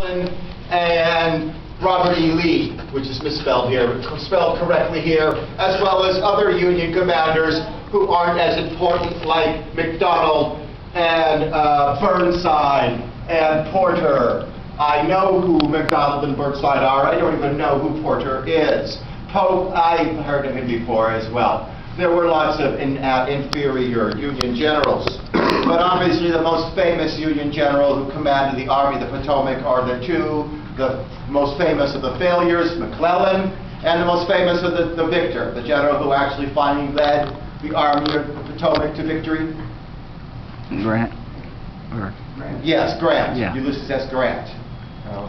and Robert E. Lee, which is misspelled here, but spelled correctly here, as well as other Union commanders who aren't as important, like McDonald and Burnside and Porter. I know who McDonald and Burnside are. I don't even know who Porter is. Pope, I've heard of him before as well. There were lots of inferior Union generals. But obviously the most famous Union general who commanded the Army of the Potomac are the most famous of the failures, McClellan, and the most famous of the victor, the general who actually finally led the Army of the Potomac to victory. Grant? Yes, Grant. Yeah. Ulysses S. Grant.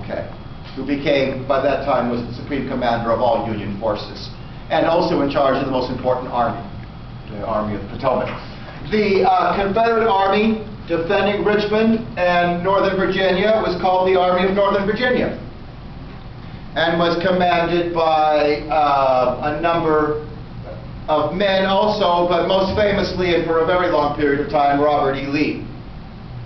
Okay. Who became, by that time, was the supreme commander of all Union forces, and also in charge of the most important army, the Army of the Potomac. The Confederate Army defending Richmond and Northern Virginia was called the Army of Northern Virginia, and was commanded by a number of men also, but most famously and for a very long period of time, Robert E. Lee.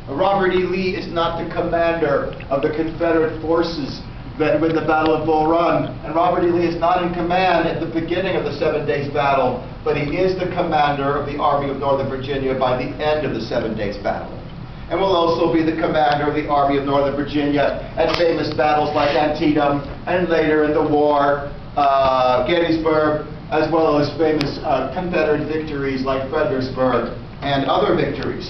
Robert E. Lee is not the commander of the Confederate forces that win the Battle of Bull Run, and Robert E. Lee is not in command at the beginning of the 7 Days Battle, but he is the commander of the Army of Northern Virginia by the end of the 7 Days Battle, and will also be the commander of the Army of Northern Virginia at famous battles like Antietam, and later in the war, Gettysburg, as well as famous Confederate victories like Fredericksburg and other victories.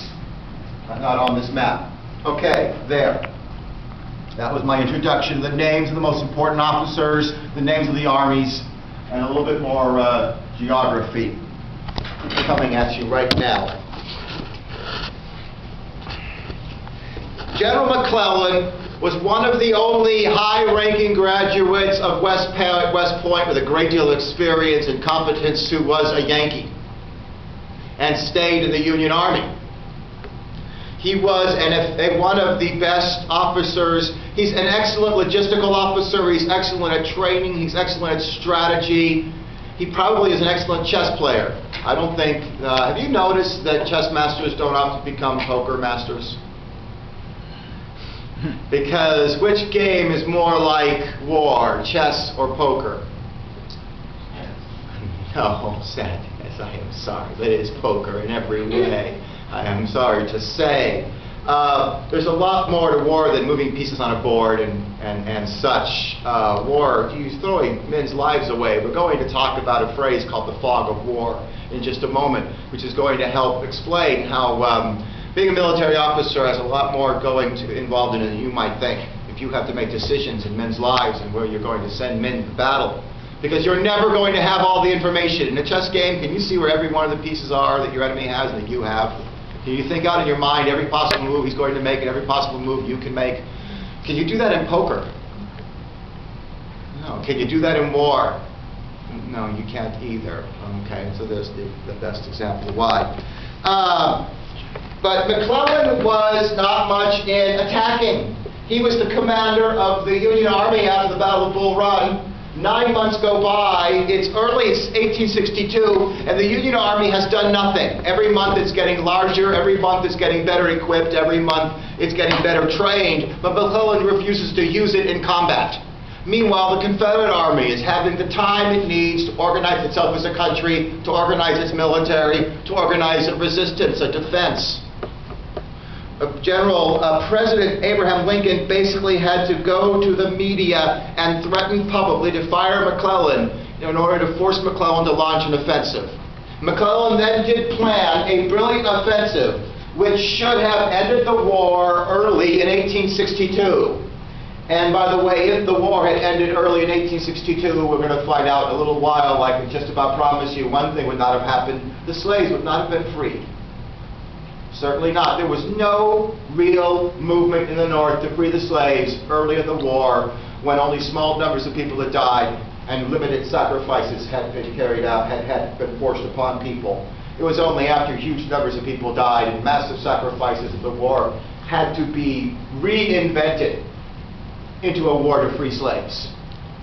Not on this map. Okay, there. That was my introduction. The names of the most important officers, the names of the armies, and a little bit more geography coming at you right now. General McClellan was one of the only high-ranking graduates of West Point with a great deal of experience and competence who was a Yankee and stayed in the Union Army. He was one of the best officers. He's an excellent logistical officer. He's excellent at training. He's excellent at strategy. He probably is an excellent chess player. I don't think, have you noticed that chess masters don't often become poker masters? Because which game is more like war, chess or poker? No, sad. Yes, I am sorry. But it is poker in every way. I am sorry to say. There's a lot more to war than moving pieces on a board and such. War, you throwing men's lives away. We're going to talk about a phrase called the fog of war in just a moment, which is going to help explain how being a military officer has a lot more involved in it than you might think. If you have to make decisions in men's lives and where you're going to send men to battle. Because you're never going to have all the information. In a chess game, can you see where every one of the pieces are that your enemy has and that you have? Can you think out in your mind every possible move he's going to make and every possible move you can make? Can you do that in poker? No. Can you do that in war? No, you can't either. Okay, so there's the best example of why. But McClellan was not much in attacking. He was the commander of the Union Army after the Battle of Bull Run. 9 months go by, it's early, it's 1862, and the Union Army has done nothing. Every month it's getting larger, every month it's getting better equipped, every month it's getting better trained, but McClellan refuses to use it in combat. Meanwhile, the Confederate Army is having the time it needs to organize itself as a country, to organize its military, to organize a resistance, a defense. President Abraham Lincoln basically had to go to the media and threaten publicly to fire McClellan in order to force McClellan to launch an offensive. McClellan then did plan a brilliant offensive which should have ended the war early in 1862. And by the way, if the war had ended early in 1862, we're going to find out in a little while, I can just about promise you, one thing would not have happened. The slaves would not have been freed. Certainly not. There was no real movement in the North to free the slaves early in the war when only small numbers of people had died and limited sacrifices had been carried out, had been forced upon people. It was only after huge numbers of people died and massive sacrifices that the war had to be reinvented into a war to free slaves.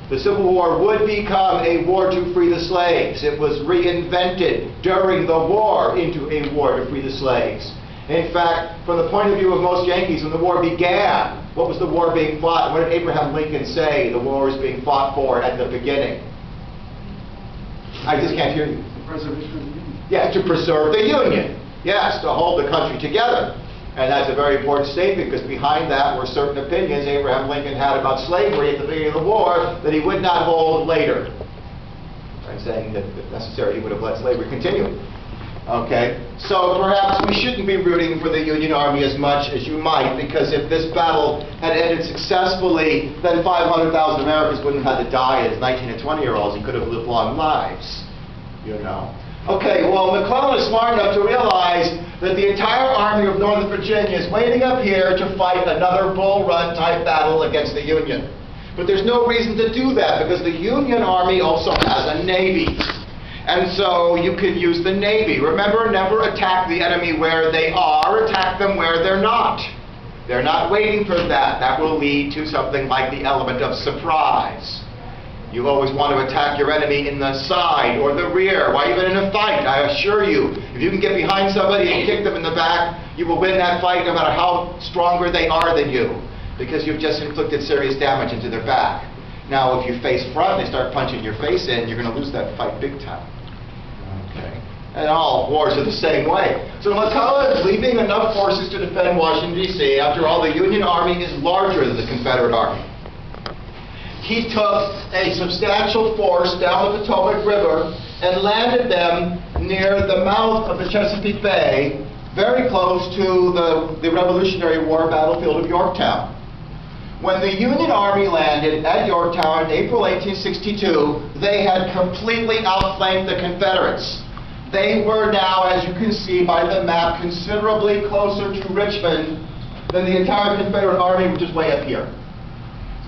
The Civil War would become a war to free the slaves. It was reinvented during the war into a war to free the slaves. In fact, from the point of view of most Yankees, when the war began, What was the war being fought? What did Abraham Lincoln say the war was being fought for at the beginning? I just can't hear you. The preservation of the Union. Yeah, to preserve the Union. Yes, to hold the country together. And that's a very important statement, because behind that were certain opinions Abraham Lincoln had about slavery at the beginning of the war that he would not hold later. I'm saying that if necessary, he would have let slavery continue. Okay, so perhaps we shouldn't be rooting for the Union Army as much as you might, because if this battle had ended successfully, then 500,000 Americans wouldn't have had to die as 19 and 20-year-olds. He could have lived long lives, you know. Okay, well, McClellan is smart enough to realize that the entire Army of Northern Virginia is waiting up here to fight another Bull Run type battle against the Union. But there's no reason to do that, because the Union Army also has a Navy. And so you can use the Navy. Remember, never attack the enemy where they are, attack them where they're not. They're not waiting for that. That will lead to something like the element of surprise. You always want to attack your enemy in the side or the rear. Why even in a fight? I assure you, if you can get behind somebody and kick them in the back, you will win that fight no matter how stronger they are than you, because you've just inflicted serious damage into their back. Now, if you face front and they start punching your face in, you're going to lose that fight big time. Okay. And all wars are the same way. So McClellan is leaving enough forces to defend Washington, D.C. After all, the Union Army is larger than the Confederate Army. He took a substantial force down the Potomac River and landed them near the mouth of the Chesapeake Bay, very close to the Revolutionary War battlefield of Yorktown. When the Union Army landed at Yorktown in April 1862, they had completely outflanked the Confederates. They were now, as you can see by the map, considerably closer to Richmond than the entire Confederate Army, which is way up here.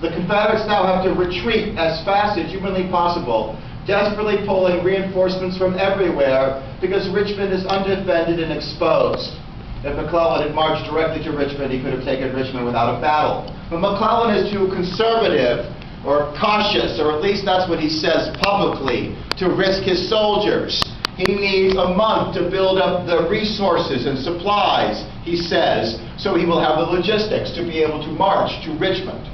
The Confederates now have to retreat as fast as humanly possible, desperately pulling reinforcements from everywhere, because Richmond is undefended and exposed. If McClellan had marched directly to Richmond, he could have taken Richmond without a battle. But McClellan is too conservative, or cautious, or at least that's what he says publicly, to risk his soldiers. He needs a month to build up the resources and supplies, he says, so he will have the logistics to be able to march to Richmond.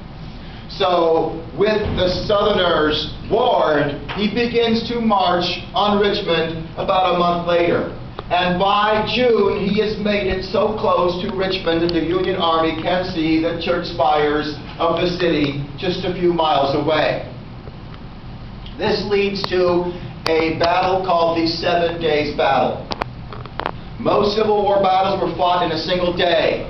So, with the Southerners warned, he begins to march on Richmond about a month later. And by June, he has made it so close to Richmond that the Union Army can see the church spires of the city just a few miles away. This leads to a battle called the 7 Days Battle. Most Civil War battles were fought in a single day.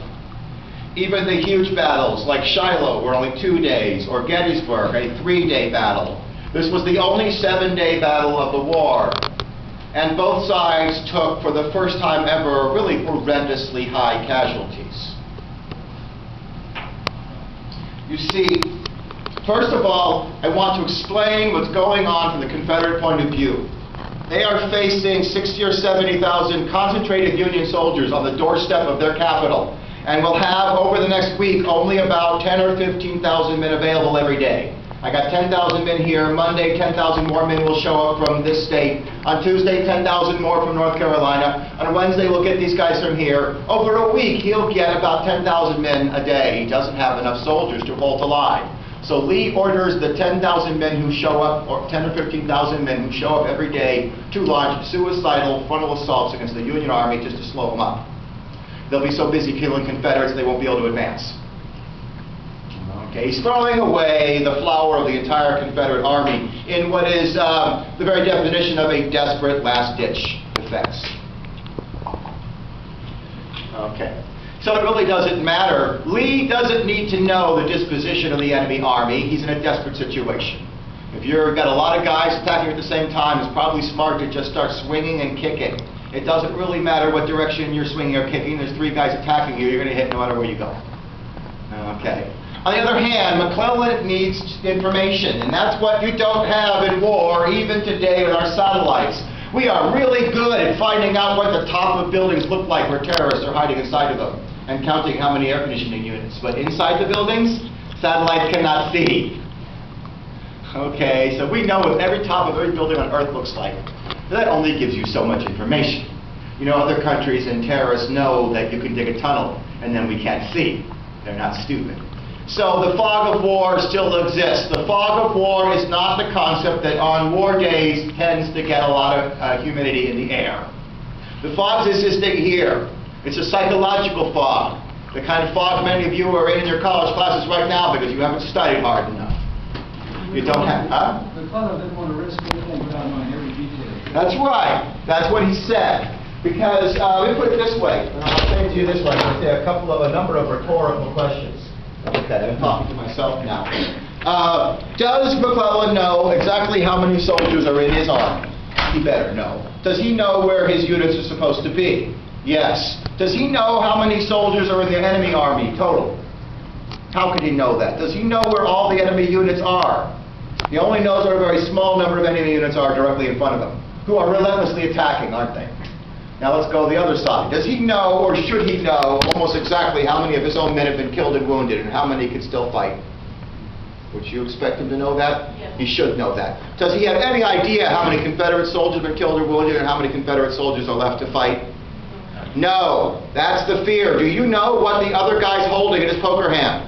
Even the huge battles like Shiloh were only 2 days, or Gettysburg, a 3-day battle. This was the only 7-day battle of the war. And both sides took, for the first time ever, really horrendously high casualties. You see, first of all, I want to explain what's going on from the Confederate point of view. They are facing 60,000 or 70,000 concentrated Union soldiers on the doorstep of their capital, and will have, over the next week, only about 10,000 or 15,000 men available every day. I got 10,000 men here. Monday, 10,000 more men will show up from this state. On Tuesday, 10,000 more from North Carolina. On Wednesday, we'll get these guys from here. Over a week, he'll get about 10,000 men a day. He doesn't have enough soldiers to hold the line. So Lee orders the 10,000 men who show up, or 10,000 or 15,000 men who show up every day, to launch suicidal frontal assaults against the Union Army just to slow them up. They'll be so busy killing Confederates they won't be able to advance. Okay, he's throwing away the flower of the entire Confederate Army in what is the very definition of a desperate last-ditch defense. Okay, so it really doesn't matter. Lee doesn't need to know the disposition of the enemy army. He's in a desperate situation. If you've got a lot of guys attacking at the same time, it's probably smart to just start swinging and kicking. It doesn't really matter what direction you're swinging or kicking. There's 3 guys attacking you. You're going to hit no matter where you go. Okay. On the other hand, McClellan needs information, and that's what you don't have in war, even today with our satellites. We are really good at finding out what the top of buildings look like where terrorists are hiding inside of them, and counting how many air conditioning units. But inside the buildings, satellites cannot see. Okay, so we know what every top of every building on Earth looks like. That only gives you so much information. You know, other countries and terrorists know that you can dig a tunnel and then we can't see. They're not stupid. So the fog of war still exists. The fog of war is not the concept that on war days tends to get a lot of humidity in the air. The fog is existing here. It's a psychological fog. The kind of fog many of you are in your college classes right now because you haven't studied hard enough. You don't have, huh? McClellan didn't want to risk anything without knowing every detail. That's right. That's what he said. Because, let me put it this way, and I'll say it to you this way, I'll say a number of rhetorical questions. Okay, I'm talking to myself now. Does McClellan know exactly how many soldiers are in his army? He better know. Does he know where his units are supposed to be? Yes. Does he know how many soldiers are in the enemy army total? How could he know that? Does he know where all the enemy units are? He only knows where a very small number of enemy units are directly in front of him, who are relentlessly attacking, aren't they? Now let's go the other side. Does he know, or should he know, almost exactly how many of his own men have been killed and wounded, and how many can still fight? Would you expect him to know that? Yes. He should know that. Does he have any idea how many Confederate soldiers have been killed or wounded, and how many Confederate soldiers are left to fight? No. That's the fear. Do you know what the other guy's holding in his poker hand?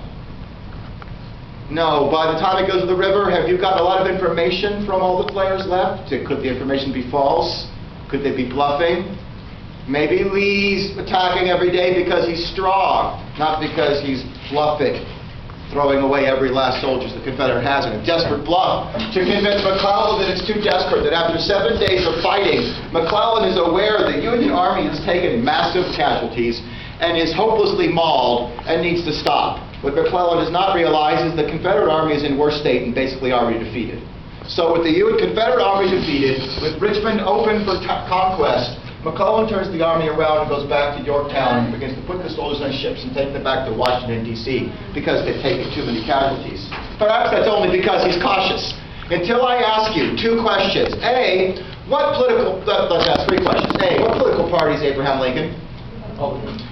No. By the time it goes to the river, have you got a lot of information from all the players left? Could the information be false? Could they be bluffing? Maybe Lee's attacking every day because he's strong, not because he's bluffing, throwing away every last soldier the Confederate has in a desperate bluff to convince McClellan that it's too desperate, that after 7 days of fighting, McClellan is aware the Union Army has taken massive casualties and is hopelessly mauled and needs to stop. What McClellan does not realize is the Confederate Army is in worse state and basically already defeated. So with the Confederate Army defeated, with Richmond open for conquest, McClellan turns the army around and goes back to Yorktown and begins to put the soldiers on ships and take them back to Washington, D.C. because they've taken too many casualties. Perhaps that's only because he's cautious. Until I ask you 2 questions. A, let's ask 3 questions. A, what political party is Abraham Lincoln?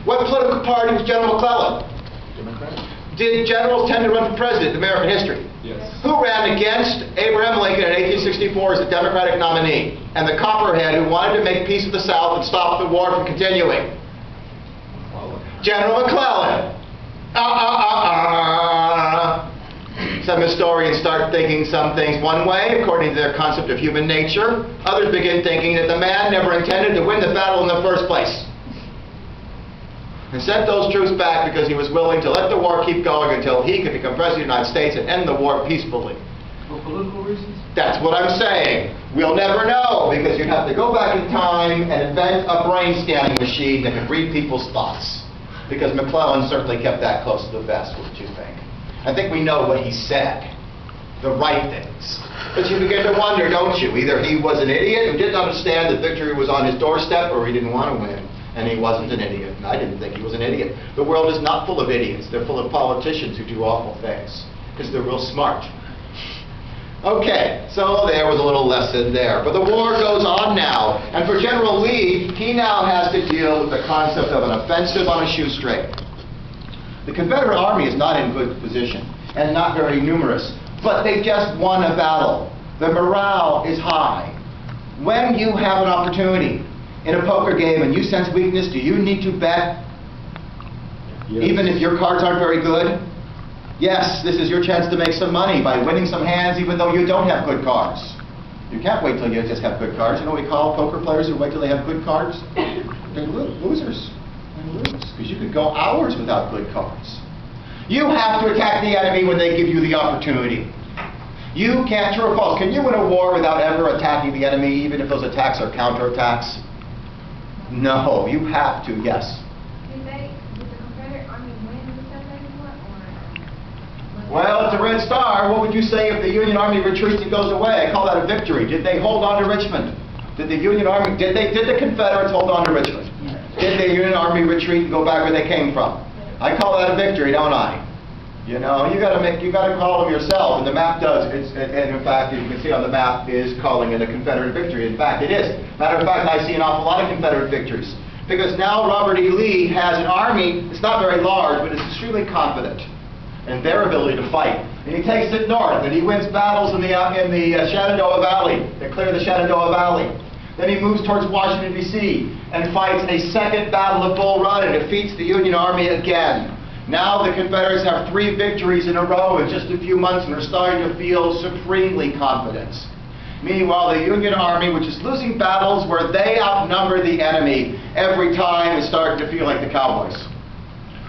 What political party was General McClellan? Democratic? Did generals tend to run for president in American history? Yes. Who ran against Abraham Lincoln in 1864 as a Democratic nominee? And the Copperhead who wanted to make peace with the South and stop the war from continuing? General McClellan. Some historians start thinking some things one way, according to their concept of human nature. Others begin thinking that the man never intended to win the battle in the first place, and sent those troops back because he was willing to let the war keep going until he could become President of the United States and end the war peacefully. For political reasons? That's what I'm saying. We'll never know, because you'd have to go back in time and invent a brain scanning machine that could read people's thoughts. Because McClellan certainly kept that close to the vest, wouldn't you think? I think we know what he said. The right things. But you begin to wonder, don't you? Either he was an idiot who didn't understand that victory was on his doorstep, or he didn't want to win. And he wasn't an idiot. And I didn't think he was an idiot. The world is not full of idiots. They're full of politicians who do awful things because they're real smart. Okay, so there was a little lesson there. But the war goes on now. And for General Lee, he now has to deal with the concept of an offensive on a shoestring. The Confederate Army is not in good position and not very numerous, but they just won a battle. The morale is high. When you have an opportunity in a poker game and you sense weakness, do you need to bet? Yes. Even if your cards aren't very good? Yes, this is your chance to make some money by winning some hands even though you don't have good cards. You can't wait till you just have good cards. You know what we call poker players who wait till they have good cards? They're losers. They lose, because you could go hours without good cards. You have to attack the enemy when they give you the opportunity. You can't, true or false, can you win a war without ever attacking the enemy, even if those attacks are counterattacks? No, you have to, yes. Did the Confederate Army win the Seven Days War, or? Well, it's a red star. What would you say if the Union Army retreats and goes away? I call that a victory. Did they hold on to Richmond? Did the Union Army, did the Confederates hold on to Richmond? Did the Union Army retreat and go back where they came from? I call that a victory, don't I? You know, you got to call them yourself, and the map does. And in fact, as you can see on the map, is calling it a Confederate victory. In fact, it is. Matter of fact, I see an awful lot of Confederate victories, because now Robert E. Lee has an army. It's not very large, but it's extremely confident in their ability to fight. And he takes it north, and he wins battles in the Shenandoah Valley. They clear the Shenandoah Valley. Then he moves towards Washington, D.C., and fights a second battle of Bull Run and defeats the Union Army again. Now the Confederates have 3 victories in a row in just a few months and are starting to feel supremely confident. Meanwhile, the Union Army, which is losing battles where they outnumber the enemy every time, is starting to feel like the Cowboys.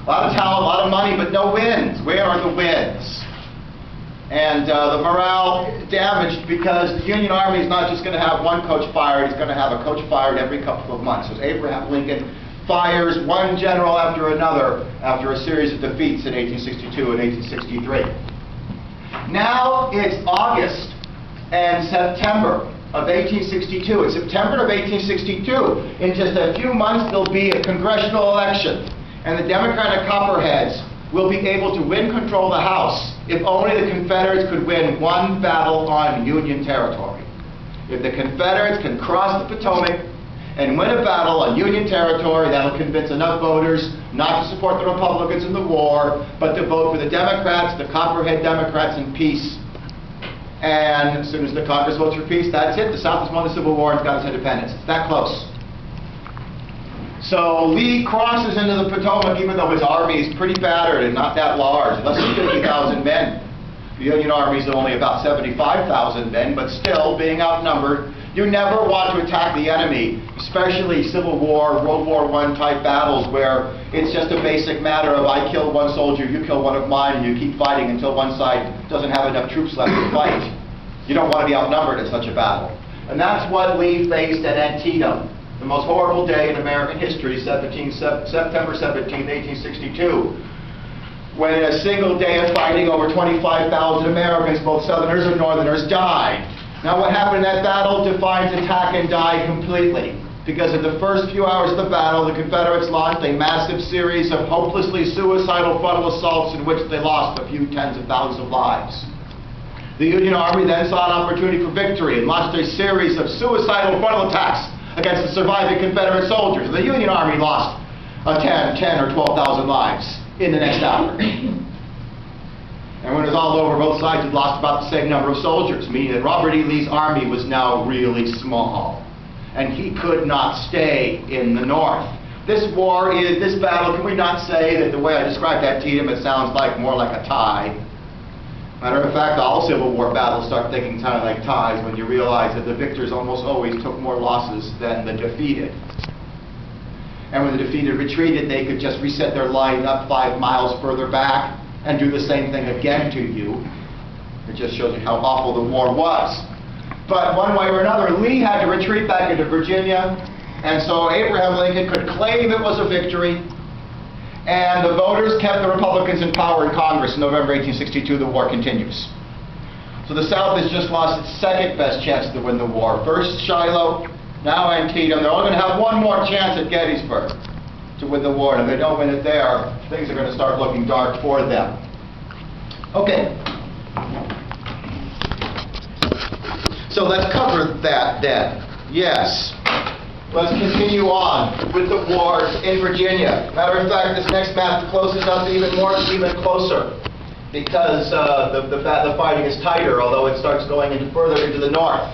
A lot of talent, a lot of money, but no wins. Where are the wins? And the morale damaged because the Union Army is not just going to have one coach fired, it's going to have a coach fired every couple of months. So Abraham Lincoln fires one general after another after a series of defeats in 1862 and 1863. Now it's August and September of 1862. In September of 1862, in just a few months, there'll be a congressional election, and the Democratic Copperheads will be able to win control of the House if only the Confederates could win one battle on Union territory. If the Confederates can cross the Potomac and win a battle on Union territory, that'll convince enough voters not to support the Republicans in the war, but to vote for the Democrats, the Copperhead Democrats, in peace. And as soon as the Congress votes for peace, that's it. The South has won the Civil War and it's got its independence. It's that close. So Lee crosses into the Potomac, even though his army is pretty battered and not that large, less than 50,000 men. The Union Army is only about 75,000 men, but still, being outnumbered, you never want to attack the enemy, especially Civil War, World War I type battles where it's just a basic matter of I kill one soldier, you kill one of mine, and you keep fighting until one side doesn't have enough troops left to fight. You don't want to be outnumbered in such a battle. And that's what Lee faced at Antietam, the most horrible day in American history, September 17, 1862. When in a single day of fighting, over 25,000 Americans, both Southerners and Northerners, died. Now what happened in that battle defines attack and die completely. Because in the first few hours of the battle, the Confederates launched a massive series of hopelessly suicidal frontal assaults in which they lost a few tens of thousands of lives. The Union Army then saw an opportunity for victory and launched a series of suicidal frontal attacks against the surviving Confederate soldiers. The Union Army lost 10 or 12,000 lives in the next hour. And when it was all over, both sides had lost about the same number of soldiers, meaning that Robert E. Lee's army was now really small. And he could not stay in the North. This battle, can we not say that the way I described Antietam, it sounds like more like a tie? Matter of fact, all Civil War battles start thinking kind of like ties when you realize that the victors almost always took more losses than the defeated. And when the defeated retreated, they could just reset their line up 5 miles further back and do the same thing again to you. It just shows you how awful the war was. But one way or another, Lee had to retreat back into Virginia, and so Abraham Lincoln could claim it was a victory, and the voters kept the Republicans in power in Congress. In November 1862, the war continues. So the South has just lost its second best chance to win the war. First Shiloh, now Antietam. They're only going to have one more chance at Gettysburg to win the war, and if they don't win it there, things are going to start looking dark for them. Okay. So let's cover that then. Yes. Let's continue on with the wars in Virginia. Matter of fact, this next map closes up even closer because the fighting is tighter, although it starts going further into the north.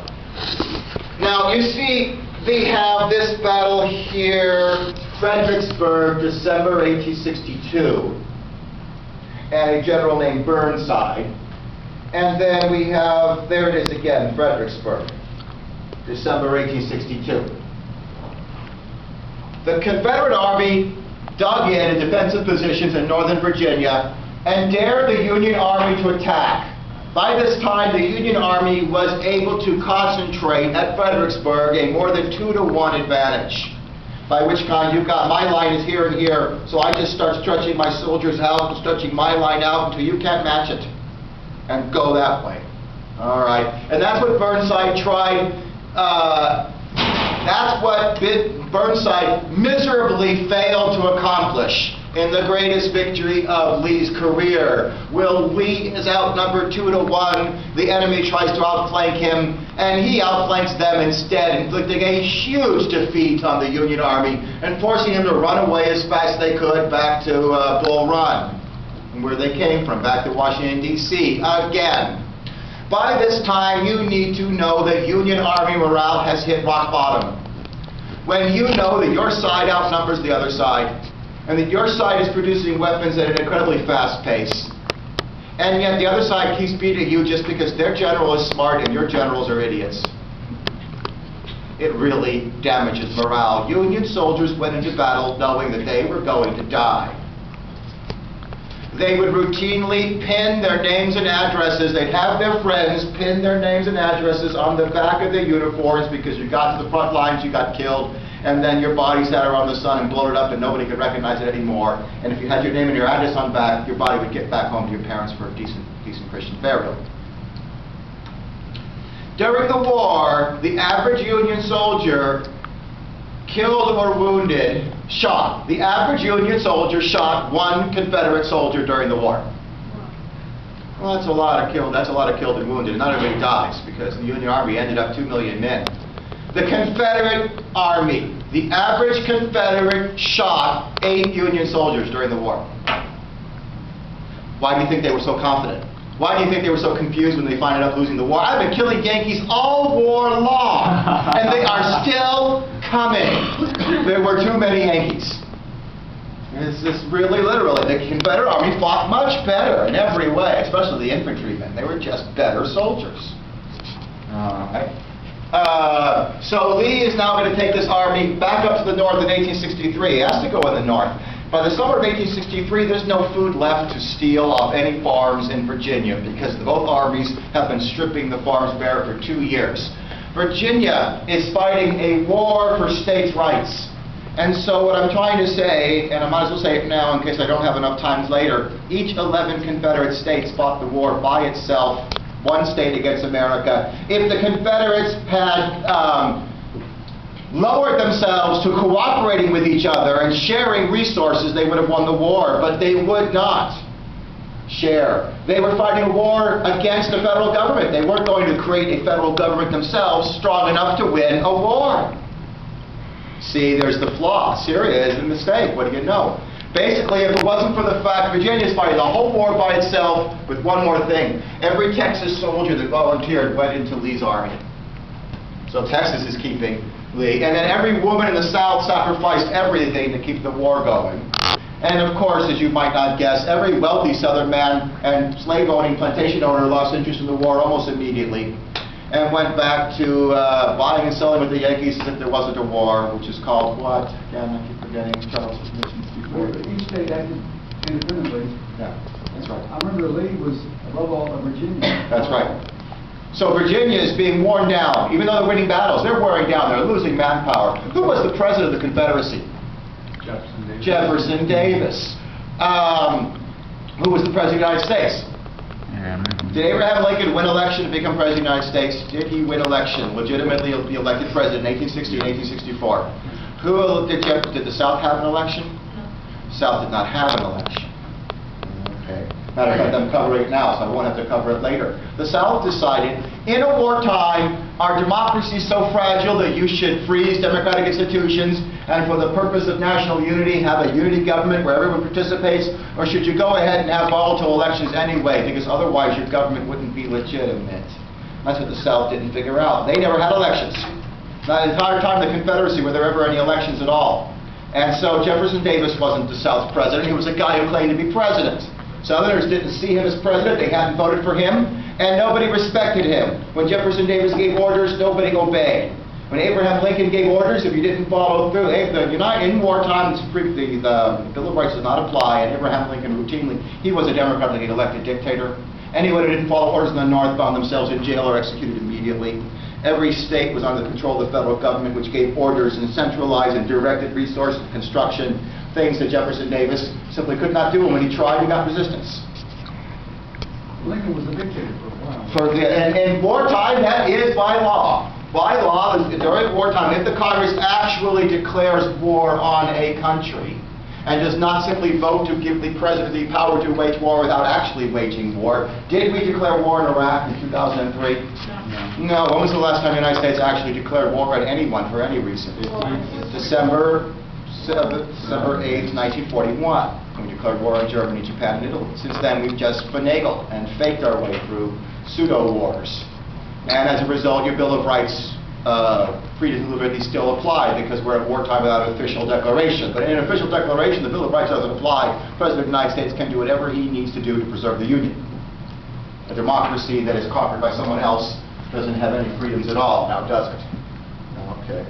Now, you see, they have this battle here, Fredericksburg, December 1862, and a general named Burnside. And then we have, there it is again, Fredericksburg, December 1862. The Confederate Army dug in defensive positions in northern Virginia and dared the Union Army to attack. By this time, the Union Army was able to concentrate at Fredericksburg a more than 2-to-1 advantage. By which kind you've got my line is here and here, so I just start stretching my soldiers out and stretching my line out until you can't match it. And go that way. All right. And that's what Burnside tried. That's what Burnside miserably failed to accomplish in the greatest victory of Lee's career. Lee is outnumbered 2-to-1. The enemy tries to outflank him, and he outflanks them instead, inflicting a huge defeat on the Union Army and forcing him to run away as fast as they could back to Bull Run, where they came from, back to Washington, D.C. again. By this time, you need to know that Union Army morale has hit rock bottom. When you know that your side outnumbers the other side, and that your side is producing weapons at an incredibly fast pace, and yet the other side keeps beating you just because their general is smart and your generals are idiots. It really damages morale. Union soldiers went into battle knowing that they were going to die. They would routinely pin their names and addresses. They'd have their friends pin their names and addresses on the back of their uniforms because you got to the front lines, you got killed, and then your body sat around the sun and bloated up and nobody could recognize it anymore. And if you had your name and your address on back, your body would get back home to your parents for a decent Christian burial. During the war, the average Union soldier killed or wounded, shot. The average Union soldier shot one Confederate soldier during the war. Well, that's a lot of killed. That's a lot of killed and wounded. Not everybody dies because the Union Army ended up 2 million men. The Confederate Army, the average Confederate shot 8 Union soldiers during the war. Why do you think they were so confident? Why do you think they were so confused when they found out losing the war? I've been killing Yankees all war long, and they are still coming. There were too many Yankees. This is really literally. The Confederate Army fought much better in every way, especially the infantrymen. They were just better soldiers. All right. So Lee is now going to take this army back up to the north in 1863. He has to go in the north. By the summer of 1863, there's no food left to steal off any farms in Virginia because both armies have been stripping the farms bare for 2 years. Virginia is fighting a war for states' rights. And so what I'm trying to say, and I might as well say it now in case I don't have enough times later, each 11 Confederate states fought the war by itself, one state against America. If the Confederates had lowered themselves to cooperating with each other and sharing resources, they would have won the war, but they would not share. They were fighting a war against the federal government. They weren't going to create a federal government themselves strong enough to win a war. See, there's the flaw. Syria is a mistake. What do you know? Basically, if it wasn't for the fact Virginia's fighting the whole war by itself with one more thing. Every Texas soldier that volunteered went into Lee's army. So Texas is keeping Lee. And then every woman in the South sacrificed everything to keep the war going. And of course, as you might not guess, every wealthy Southern man and slave-owning plantation owner lost interest in the war almost immediately and went back to buying and selling with the Yankees as if there wasn't a war, which is called what? Again, I keep forgetting. Charles was mentioned before. Each state acted independently. Yeah, that's right. I remember Lee was above all Virginia. That's right. So Virginia is being worn down. Even though they're winning battles, they're wearing down. They're losing manpower. Who was the president of the Confederacy? Jefferson Davis. Who was the president of the United States? Did Abraham Lincoln win election to become president of the United States? Did he win election, legitimately be elected president in 1860 and 1864? Did the South have an election? The South did not have an election. Okay. Matter of fact, I'm covering it now, so I won't have to cover it later. The South decided, in a wartime, our democracy is so fragile that you should freeze democratic institutions, and for the purpose of national unity, have a unity government where everyone participates, or should you go ahead and have volatile elections anyway, because otherwise your government wouldn't be legitimate. That's what the South didn't figure out. They never had elections. Not the entire time of the Confederacy were there ever any elections at all. And so Jefferson Davis wasn't the South's president. He was a guy who claimed to be president. Southerners didn't see him as president. They hadn't voted for him, and nobody respected him. When Jefferson Davis gave orders, nobody obeyed. When Abraham Lincoln gave orders, if you didn't follow through, in wartime, the Bill of Rights does not apply, and Abraham Lincoln routinely, he was a democratically elected dictator. Anyone who didn't follow orders in the North found themselves in jail or executed immediately. Every state was under the control of the federal government, which gave orders and centralized and directed resources, construction, things that Jefferson Davis simply could not do, and when he tried, he got resistance. Lincoln was a dictator for a while. And in wartime, that is by law. By law, during wartime, if the Congress actually declares war on a country and does not simply vote to give the president the power to wage war without actually waging war. Did we declare war in Iraq in 2003? No. When was the last time the United States actually declared war on anyone for any reason? December 8th, 1941. We declared war on Germany, Japan, and Italy. Since then, we've just finagled and faked our way through pseudo-wars. And as a result, your Bill of Rights freedoms and liberties still apply because we're at wartime without an official declaration. But in an official declaration, the Bill of Rights doesn't apply. The President of the United States can do whatever he needs to do to preserve the Union. A democracy that is conquered by someone else doesn't have any freedoms at all, now does it? Okay.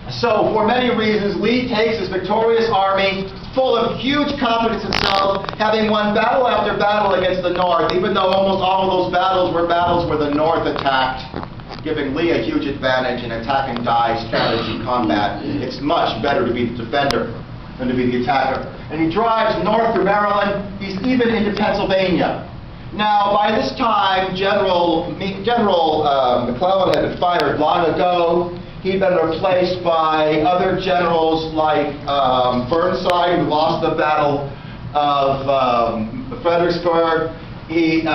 So, for many reasons, Lee takes his victorious army, full of huge confidence in himself, having won battle after battle against the North, even though almost all of those battles were battles where the North attacked, giving Lee a huge advantage in attack and die strategy combat. It's much better to be the defender than to be the attacker. And he drives north through Maryland. He's even into Pennsylvania. Now, by this time, General McClellan had been fired long ago. He'd been replaced by other generals like Burnside, who lost the Battle of Fredericksburg, and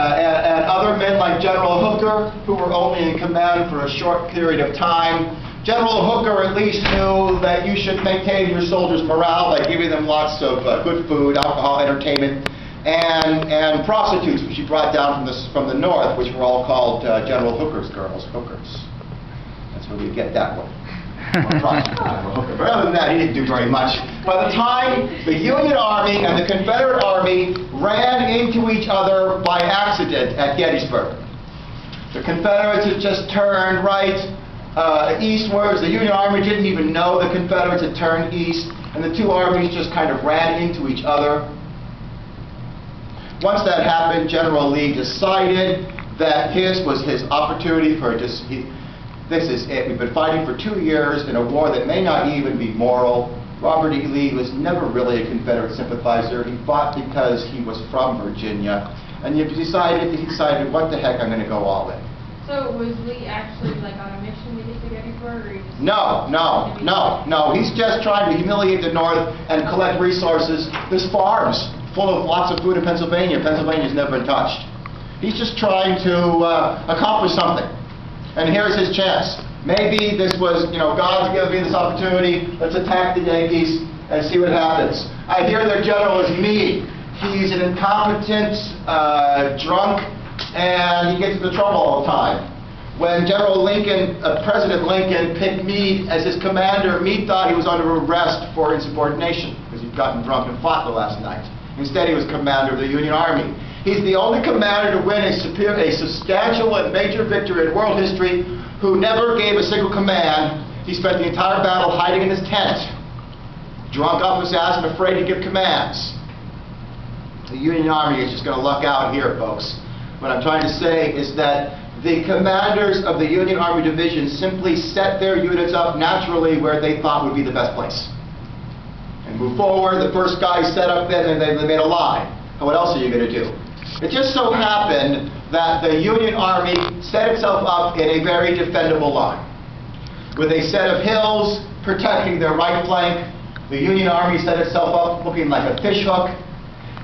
other men like General Hooker, who were only in command for a short period of time. General Hooker at least knew that you should maintain your soldiers' morale by giving them lots of good food, alcohol, entertainment, and prostitutes, which he brought down from the north, which were all called General Hooker's girls, hookers. That's where we get that one. But other than that, he didn't do very much. By the time the Union Army and the Confederate Army ran into each other by accident at Gettysburg, the Confederates had just turned right eastwards. The Union Army didn't even know the Confederates had turned east, and the two armies just kind of ran into each other. Once that happened, General Lee decided that his was his opportunity for this is it. We've been fighting for 2 years in a war that may not even be moral. Robert E. Lee was never really a Confederate sympathizer. He fought because he was from Virginia. And he decided, what the heck, I'm going to go all in. So was Lee actually like on a mission to get to Gettysburg, or he just... No. He's just trying to humiliate the North and collect resources. There's farms full of lots of food in Pennsylvania. Pennsylvania's never been touched. He's just trying to accomplish something. And here's his chance. Maybe this was, God's given me this opportunity. Let's attack the Yankees and see what happens. I hear their general is Meade. He's an incompetent, drunk, and he gets into trouble all the time. When President Lincoln picked Meade as his commander, Meade thought he was under arrest for insubordination because he'd gotten drunk and fought the last night. Instead, he was commander of the Union Army. He's the only commander to win a substantial and major victory in world history who never gave a single command. He spent the entire battle hiding in his tent, drunk off his ass and afraid to give commands. The Union Army is just going to luck out here, folks. What I'm trying to say is that the commanders of the Union Army division simply set their units up naturally where they thought would be the best place. And move forward, the first guy set up then, and they made a line. What else are you going to do? It just so happened that the Union Army set itself up in a very defendable line. With a set of hills protecting their right flank, the Union Army set itself up looking like a fishhook,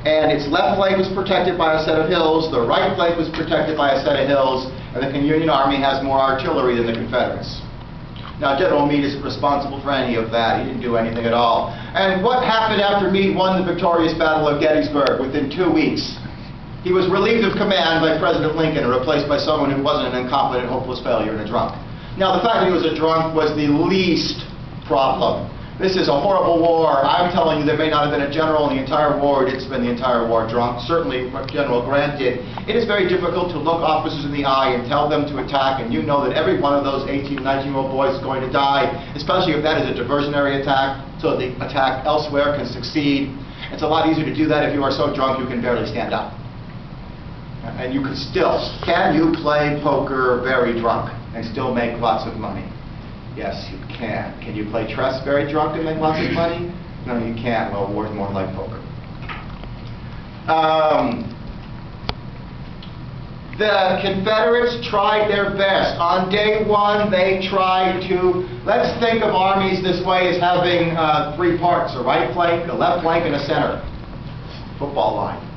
and its left flank was protected by a set of hills, the right flank was protected by a set of hills, and the Union Army has more artillery than the Confederates. Now, General Meade isn't responsible for any of that. He didn't do anything at all. And what happened after Meade won the victorious Battle of Gettysburg? Within 2 weeks, he was relieved of command by President Lincoln and replaced by someone who wasn't an incompetent, hopeless failure and a drunk. Now, the fact that he was a drunk was the least problem. This is a horrible war. I'm telling you, there may not have been a general in the entire war who didn't spend the entire war drunk. Certainly, General Grant did. It is very difficult to look officers in the eye and tell them to attack, and you know that every one of those 18, 19-year-old boys is going to die, especially if that is a diversionary attack, so the attack elsewhere can succeed. It's a lot easier to do that if you are so drunk you can barely stand up. And you can play poker very drunk and still make lots of money? Yes, you can. Can you play chess very drunk and make lots of money? No, you can't. Well, war's more like poker. The Confederates tried their best. On day one, they tried to, let's think of armies this way as having 3 parts, a right flank, a left flank, and a center. Football line.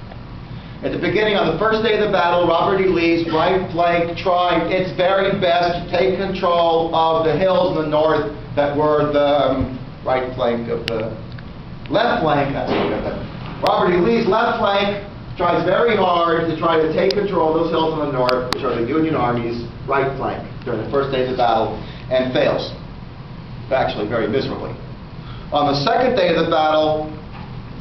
At the beginning, on the first day of the battle, Robert E. Lee's right flank tried its very best to take control of the hills in the north that were the right flank of the left flank. Robert E. Lee's left flank tries very hard to try to take control of those hills on the north, which are the Union Army's right flank, during the first days of battle, and fails, actually very miserably. On the second day of the battle,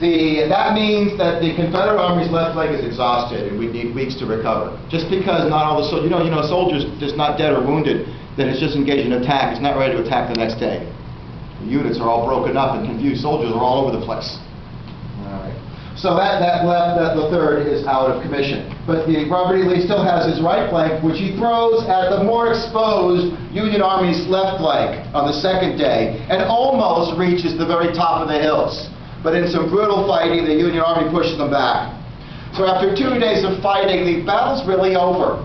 that means that the Confederate Army's left flank is exhausted, and we need weeks to recover. Just because not all the soldiers, soldiers just not dead or wounded, that it's just engaged in attack, it's not ready to attack the next day. The units are all broken up and confused. Soldiers are all over the place. All right. So the third is out of commission. But Robert E. Lee still has his right flank, which he throws at the more exposed Union Army's left flank on the second day, and almost reaches the very top of the hills. But in some brutal fighting, the Union Army pushes them back. So after 2 days of fighting, the battle's really over.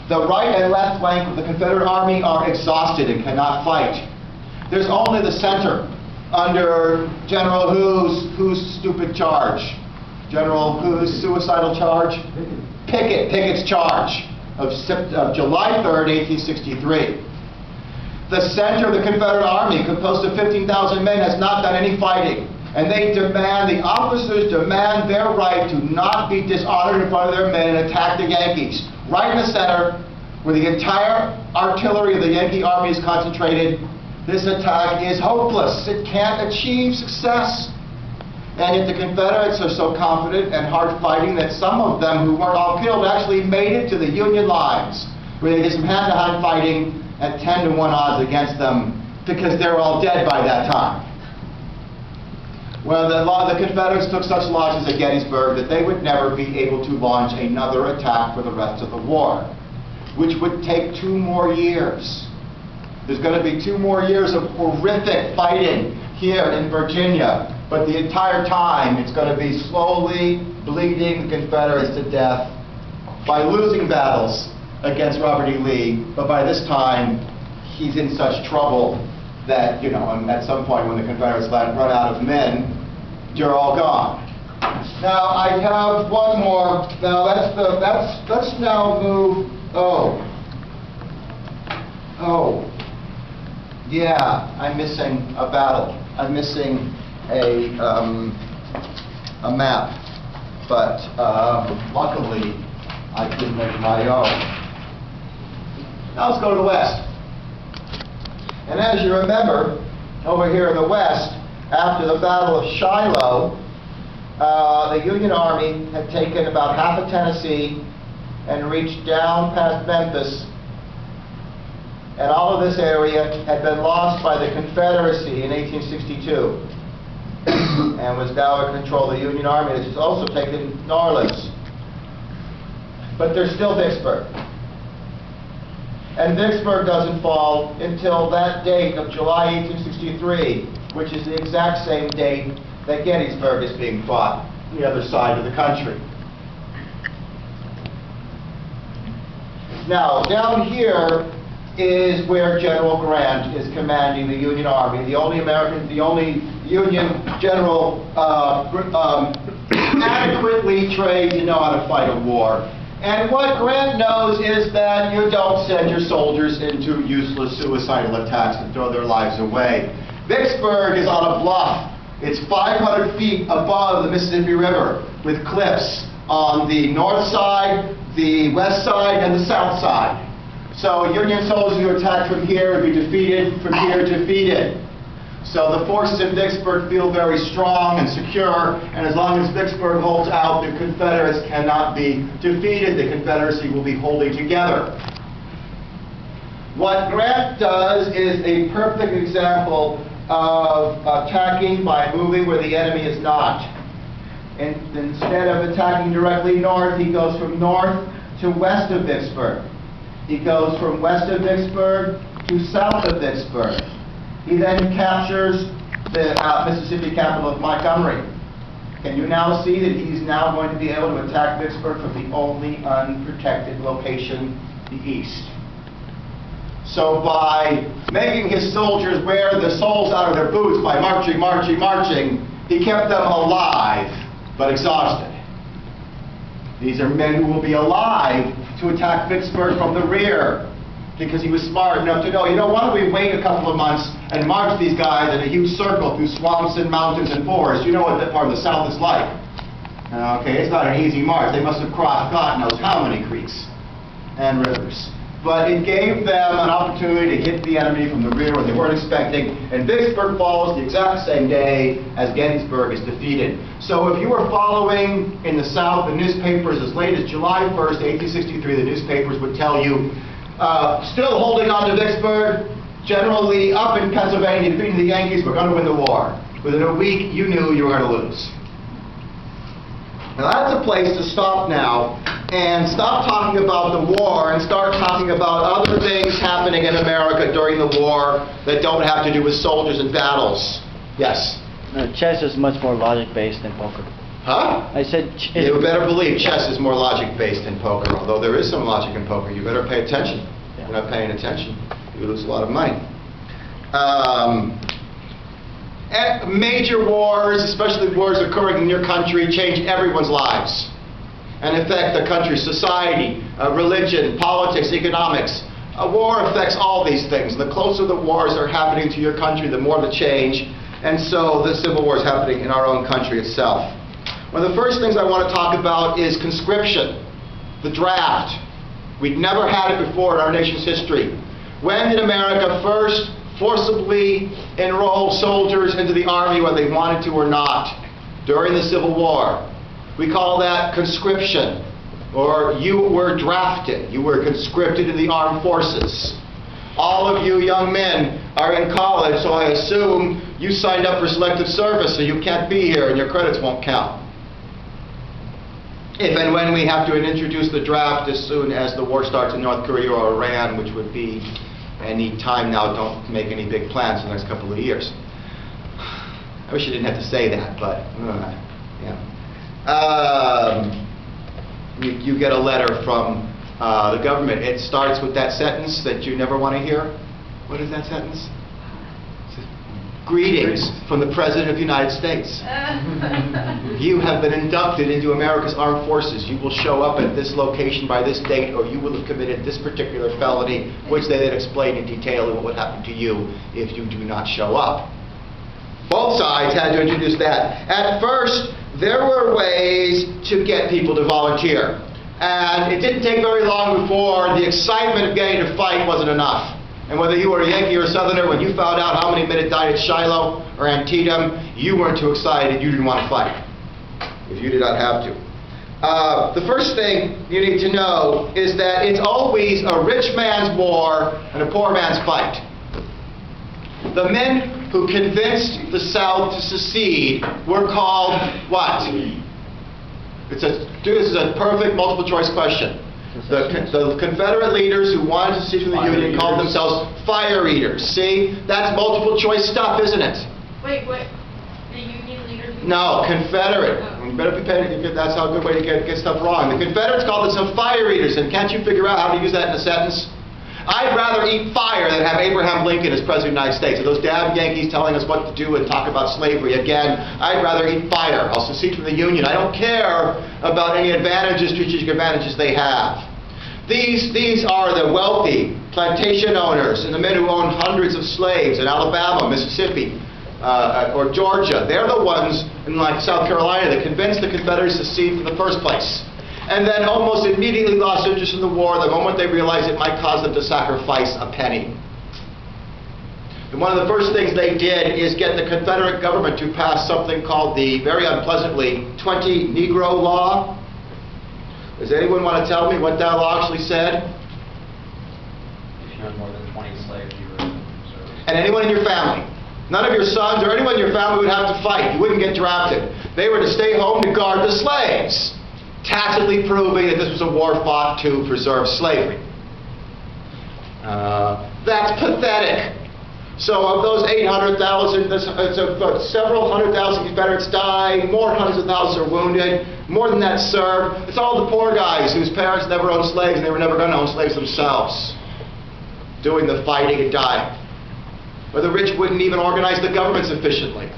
The right and left flank of the Confederate Army are exhausted and cannot fight. There's only the center, under General whose stupid charge? General whose suicidal charge? Pickett's charge of July 3rd, 1863. The center of the Confederate Army, composed of 15,000 men, has not done any fighting. And the officers demand their right to not be dishonored in front of their men and attack the Yankees. Right in the center, where the entire artillery of the Yankee Army is concentrated, this attack is hopeless. It can't achieve success. And yet the Confederates are so confident and hard fighting that some of them who weren't all killed actually made it to the Union lines, where they did some hand-to-hand fighting at 10-1 odds against them, because they're all dead by that time. Well, the Confederates took such losses at Gettysburg that they would never be able to launch another attack for the rest of the war, which would take 2 more years. There's going to be 2 more years of horrific fighting here in Virginia, but the entire time it's going to be slowly bleeding the Confederates to death by losing battles against Robert E. Lee, but by this time he's in such trouble that, at some point when the Confederates run out of men, you're all gone. Now I have one more. Now let's now move. Yeah, I'm missing a battle. I'm missing a map, but luckily I can make my own. Now let's go to the west. And as you remember, over here in the west, after the Battle of Shiloh, the Union Army had taken about half of Tennessee and reached down past Memphis, and all of this area had been lost by the Confederacy in 1862 and was now in control of the Union Army, which has also taken New Orleans. But there's still Vicksburg. And Vicksburg doesn't fall until that date of July 1863, which is the exact same date that Gettysburg is being fought on the other side of the country. Now, down here is where General Grant is commanding the Union Army, the only Union general adequately trained to know how to fight a war. And what Grant knows is that you don't send your soldiers into useless suicidal attacks and throw their lives away. Vicksburg is on a bluff. It's 500 feet above the Mississippi River, with cliffs on the north side, the west side, and the south side. So Union soldiers who attack from here would be defeated, from here defeated. So the forces in Vicksburg feel very strong and secure, and as long as Vicksburg holds out, the Confederates cannot be defeated. The Confederacy will be holding together. What Grant does is a perfect example of attacking by moving where the enemy is not. And instead of attacking directly north, he goes from north to west of Vicksburg. He goes from west of Vicksburg to south of Vicksburg. He then captures the Mississippi capital of Montgomery. Can you now see that he's now going to be able to attack Vicksburg from the only unprotected location, the east? So by making his soldiers wear the soles out of their boots by marching, he kept them alive, but exhausted. These are men who will be alive to attack Vicksburg from the rear, because he was smart enough to know, why don't we wait a couple of months and march these guys in a huge circle through swamps and mountains and forests. You know what that part of the South is like. Okay, it's not an easy march. They must have crossed God knows how many creeks and rivers. But it gave them an opportunity to hit the enemy from the rear when they weren't expecting, and Vicksburg falls the exact same day as Gettysburg is defeated. So if you were following in the South the newspapers as late as July 1st, 1863, the newspapers would tell you, still holding on to Vicksburg, General Lee up in Pennsylvania defeating the Yankees, we're going to win the war. Within a week, you knew you were going to lose. Now that's a place to stop now and stop talking about the war and start talking about other things happening in America during the war that don't have to do with soldiers and battles. Yes? Chess is much more logic-based than poker. Huh? I said... You better believe chess is more logic-based than poker, although there is some logic in poker. You better pay attention. If you're not paying attention, you lose a lot of money. Major wars, especially wars occurring in your country, change everyone's lives and affect the country's society, religion, politics, economics. A war affects all these things. The closer the wars are happening to your country, the more the change. And so the Civil War is happening in our own country itself. One of the first things I want to talk about is conscription, the draft. We'd never had it before in our nation's history. When did America first forcibly enroll soldiers into the army whether they wanted to or not? During the Civil War. We call that conscription, or you were drafted. You were conscripted into the armed forces. All of you young men are in college, so I assume you signed up for selective service, so you can't be here and your credits won't count. If and when we have to introduce the draft as soon as the war starts in North Korea or Iran, which would be any time now, don't make any big plans for the next couple of years. I wish I didn't have to say that, but yeah. You get a letter from the government. It starts with that sentence that you never want to hear. What is that sentence? It says, "Greetings from the President of the United States. You have been inducted into America's armed forces. You will show up at this location by this date, or you will have committed this particular felony," which they then explain in detail what would happen to you if you do not show up. Both sides had to introduce that. At first, there were ways to get people to volunteer. And it didn't take very long before the excitement of getting to fight wasn't enough. And whether you were a Yankee or a Southerner, when you found out how many men had died at Shiloh or Antietam, you weren't too excited. You didn't want to fight, if you did not have to. The first thing you need to know is that it's always a rich man's war and a poor man's fight. The men who convinced the South to secede were called what? This is a perfect multiple choice question. The Confederate leaders who wanted to secede from the Union called themselves fire eaters. See? That's multiple choice stuff, isn't it? Wait, what? The Union leaders? No, Confederate. You better be paying attention. That's a good way to get stuff wrong. The Confederates called themselves fire eaters, and can't you figure out how to use that in a sentence? I'd rather eat fire than have Abraham Lincoln as President of the United States. So those damn Yankees telling us what to do and talk about slavery again, I'd rather eat fire. I'll secede from the Union. I don't care about any advantages, strategic advantages they have. These are the wealthy plantation owners and the men who own hundreds of slaves in Alabama, Mississippi, or Georgia. They're the ones in like South Carolina that convinced the Confederates to secede in the first place. And then almost immediately lost interest in the war the moment they realized it might cause them to sacrifice a penny. And one of the first things they did is get the Confederate government to pass something called the, very unpleasantly, 20 Negro Law. Does anyone want to tell me what that law actually said? If you had more than 20 slaves, you were in service. And anyone in your family. None of your sons or anyone in your family would have to fight. You wouldn't get drafted. They were to stay home to guard the slaves, tacitly proving that this was a war fought to preserve slavery. That's pathetic. So of those 800,000, several hundred thousand Confederates died, more hundreds of thousands are wounded, more than that served. It's all the poor guys whose parents never owned slaves and they were never going to own slaves themselves, doing the fighting and dying. Or the rich wouldn't even organize the government sufficiently.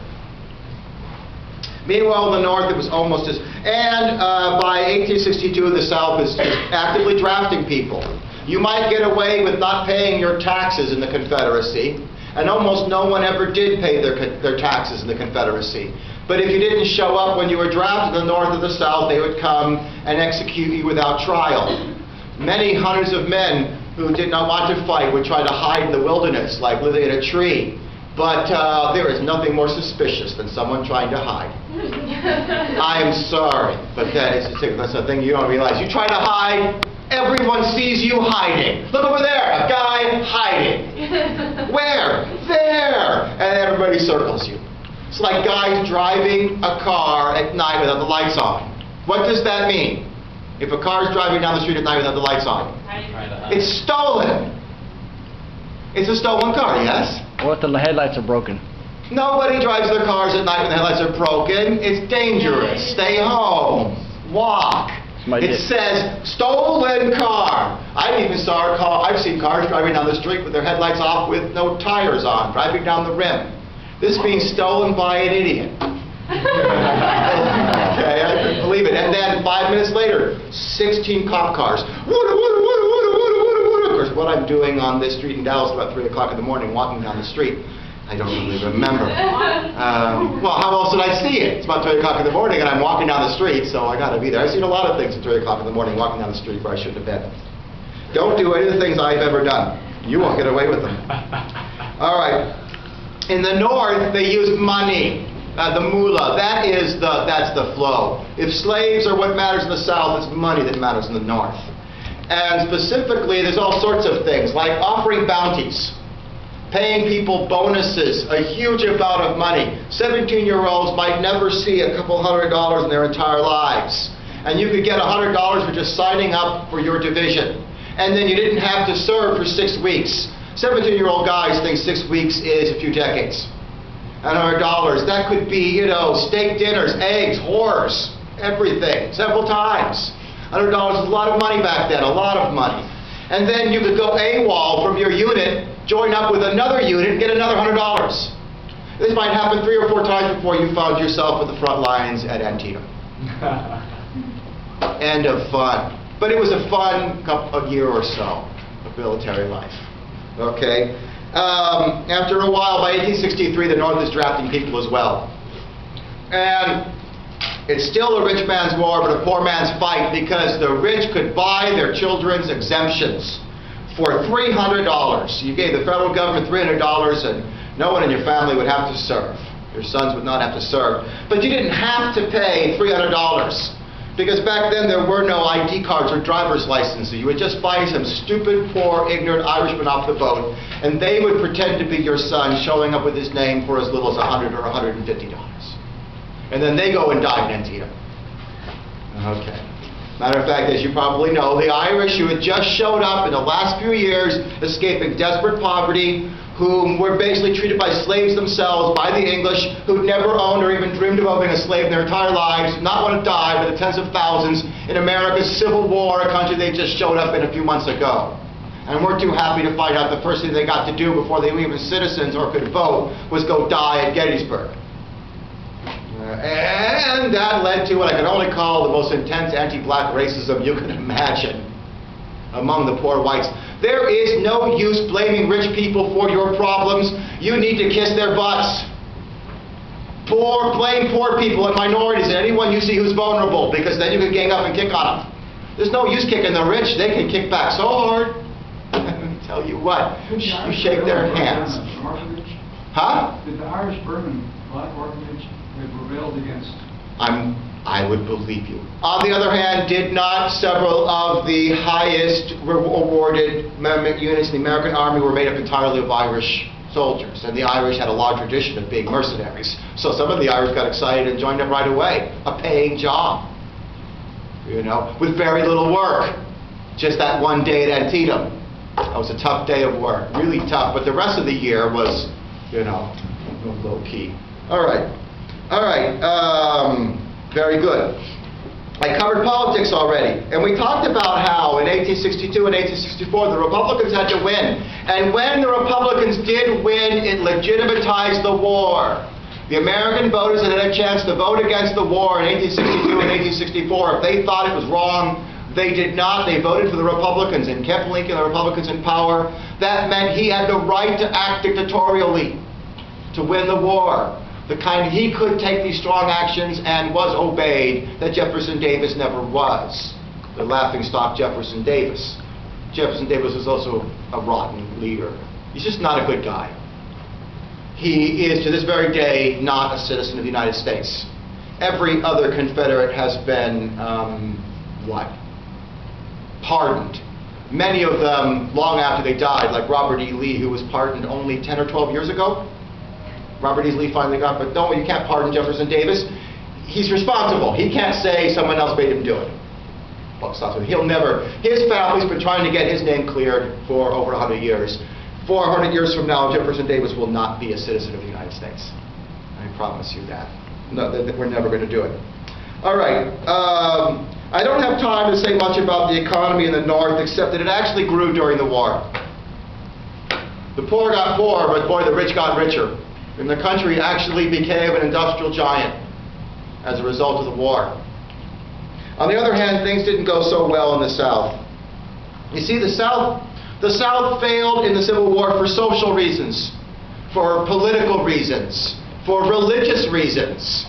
Meanwhile, in the North, it was almost as... And by 1862, the South is actively drafting people. You might get away with not paying your taxes in the Confederacy, and almost no one ever did pay their taxes in the Confederacy. But if you didn't show up when you were drafted to the North or the South, they would come and execute you without trial. Many hundreds of men who did not want to fight would try to hide in the wilderness, like living in a tree. But there is nothing more suspicious than someone trying to hide. I am sorry, but that's the thing you don't realize. You try to hide, everyone sees you hiding. Look over there, a guy hiding. Where? There! And everybody circles you. It's like guys driving a car at night without the lights on. What does that mean? If a car is driving down the street at night without the lights on, it's stolen. It's a stolen car, yes? Or if the headlights are broken. Nobody drives their cars at night when the headlights are broken. It's dangerous. Stay home. Walk. It says stolen car. I've seen cars driving down the street with their headlights off with no tires on, driving down the rim. This being stolen by an idiot. Okay, I couldn't believe it. And then 5 minutes later, 16 cop cars. Of course, what I'm doing on this street in Dallas about 3 o'clock in the morning, walking down the street, I don't really remember. Well, how else did I see it? It's about 3 o'clock in the morning and I'm walking down the street, so I got to be there. I've seen a lot of things at 3 o'clock in the morning walking down the street where I shouldn't have been. Don't do any of the things I've ever done. You won't get away with them. All right. In the North, they use money. The moolah, that's the flow. If slaves are what matters in the South, it's money that matters in the North. And specifically, there's all sorts of things, like offering bounties, paying people bonuses, a huge amount of money. 17-year-olds might never see a couple $100 in their entire lives. And you could get $100 for just signing up for your division. And then you didn't have to serve for 6 weeks. 17-year-old guys think 6 weeks is a few decades. And $100, that could be, steak dinners, eggs, whores, everything, several times. $100 is a lot of money back then, a lot of money. And then you could go AWOL from your unit, join up with another unit, and get another $100. This might happen 3 or 4 times before you found yourself at the front lines at Antietam. End of fun. But it was a fun year or so of military life. Okay? After a while, by 1863, the North is drafting people as well. And it's still a rich man's war, but a poor man's fight, because the rich could buy their children's exemptions for $300. You gave the federal government $300, and no one in your family would have to serve. Your sons would not have to serve. But you didn't have to pay $300. Because back then there were no ID cards or driver's licenses. You would just find some stupid, poor, ignorant Irishman off the boat, and they would pretend to be your son, showing up with his name for as little as $100 or $150. And then they go and die in Antietam. Okay. Matter of fact, as you probably know, the Irish who had just showed up in the last few years, escaping desperate poverty, whom were basically treated by slaves themselves, by the English, who'd never owned or even dreamed of owning a slave in their entire lives, not want to die, but the tens of thousands in America's Civil War, a country they just showed up in a few months ago. And we're too happy to find out the first thing they got to do before they were even citizens or could vote was go die at Gettysburg. And that led to what I can only call the most intense anti-black racism you can imagine among the poor whites. There is no use blaming rich people for your problems. You need to kiss their butts. Blame poor people and minorities and anyone you see who's vulnerable, because then you can gang up and kick on them. There's no use kicking the rich. They can kick back so hard. Let me tell you what. You shake their hands. Huh? Did the Irish burn black orphanage that rebelled against? I would believe you. On the other hand, did not several of the highest awarded units in the American Army were made up entirely of Irish soldiers, and the Irish had a long tradition of being mercenaries. So some of the Irish got excited and joined up right away. A paying job, with very little work. Just that one day at Antietam. That was a tough day of work, really tough, but the rest of the year was, low key. All right. Very good. I covered politics already, and we talked about how in 1862 and 1864 the Republicans had to win. And when the Republicans did win, it legitimatized the war. The American voters that had a chance to vote against the war in 1862 and 1864, if they thought it was wrong, they did not. They voted for the Republicans and kept Lincoln and the Republicans in power. That meant he had the right to act dictatorially to win the war. the kind he could take these strong actions and was obeyed that Jefferson Davis never was. The laughingstock Jefferson Davis. Jefferson Davis was also a rotten leader. He's just not a good guy. He is, to this very day, not a citizen of the United States. Every other Confederate has been, pardoned. Many of them long after they died, like Robert E. Lee, who was pardoned only 10 or 12 years ago. Robert E. Lee finally got, but no, you can't pardon Jefferson Davis. He's responsible. He can't say someone else made him do it. He'll never, his family's been trying to get his name cleared for over 100 years. 400 years from now, Jefferson Davis will not be a citizen of the United States. I promise you that. No, we're never going to do it. All right. I don't have time to say much about the economy in the North, except that it actually grew during the war. The poor got poor, but boy, the rich got richer. And the country actually became an industrial giant as a result of the war. On the other hand, things didn't go so well in the South. You see, the South failed in the Civil War for social reasons, for political reasons, for religious reasons.